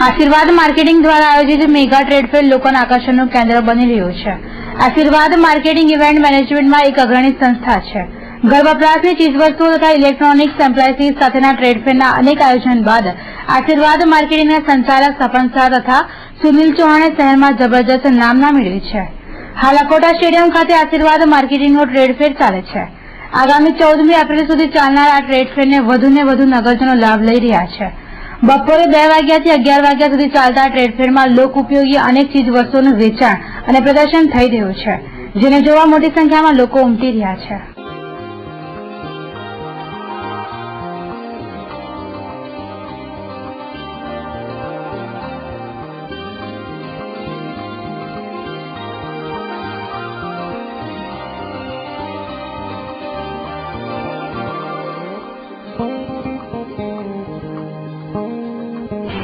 આશીર્વાદ માર્કેટિંગ દ્વારા આયોજિત મેગા ટ્રેડ ફેર લોકોના આકર્ષણનું કેન્દ્ર બની રહ્યું છે. આશીર્વાદ માર્કેટિંગ ઇવેન્ટ મેનેજમેન્ટમાં એક અગ્રણી સંસ્થા છે. ઘર વપરાશની ચીજવસ્તુઓ તથા ઇલેક્ટ્રોનિક્સ એપ્લાયન્સીસ સાથેના ટ્રેડ ફેરના અનેક આયોજન બાદ આશીર્વાદ માર્કેટિંગના સંચાલક સપન શાહ તથા સુનિલ ચૌહાણે શહેરમાં જબરજસ્ત નામના મેળવી છે. હાલ અકોટા સ્ટેડિયમ ખાતે આશીર્વાદ માર્કેટિંગનો ટ્રેડ ફેર ચાલે છે. આગામી 14મી એપ્રિલ સુધી ચાલનાર આ ટ્રેડ ફેરને વધુને વધુ નગરજનો લાભ લઈ રહ્યા છે. બપોરે 2 વાગ્યાથી 11 વાગ્યા સુધી ચાલતા ટ્રેડ ફેરમાં લોક ઉપયોગી અનેક ચીજ વસ્તુઓનું વેચાણ અને પ્રદર્શન થઈ રહ્યું છે, જેને જોવા મોટી સંખ્યામાં લોકો ઉમટી રહ્યા છે.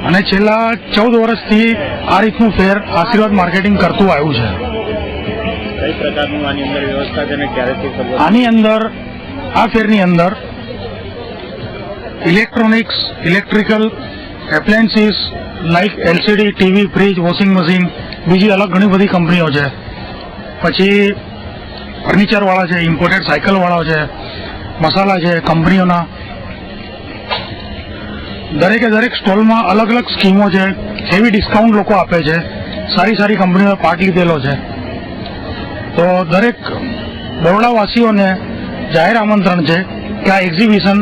અને છેલ્લા 14 વર્ષથી આ રીતનું ફેર આશીર્વાદ માર્કેટિંગ કરતું આવ્યું છે. કઈ પ્રકારનું આની અંદર વ્યવસ્થા છે અને ક્યારેથી શરૂઆત? આની અંદર આ ફેરની અંદર electronics, electrical appliances like LCD, TV, fridge, washing machine, બીજી અલગ ઘણી બધી કંપનીઓ છે. પછી ફર્નિચરવાળા છે, ઇમ્પોર્ટેડ સાયકલવાળા છે, મસાલા છે, કંપનીઓના દરેક સ્ટોલમાં અલગ અલગ સ્કીમો છે. હેવી ડિસ્કાઉન્ટ લોકો આપે છે. સારી સારી કંપનીઓએ પાર્ટ લીધેલો છે. તો દરેક બરોડાવાસીઓને જાહેર આમંત્રણ છે કે આ એક્ઝિબિશન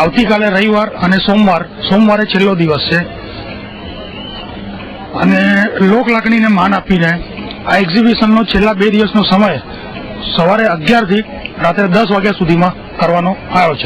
આવતીકાલે રવિવાર અને સોમવારે છેલ્લો દિવસ છે. અને લોકલાગણીને માન આપીને આ એક્ઝિબિશનનો છેલ્લા 2 દિવસનો સમય સવારે 11 થી રાત્રે 10 વાગ્યા સુધીમાં કરવાનો આવ્યો છે.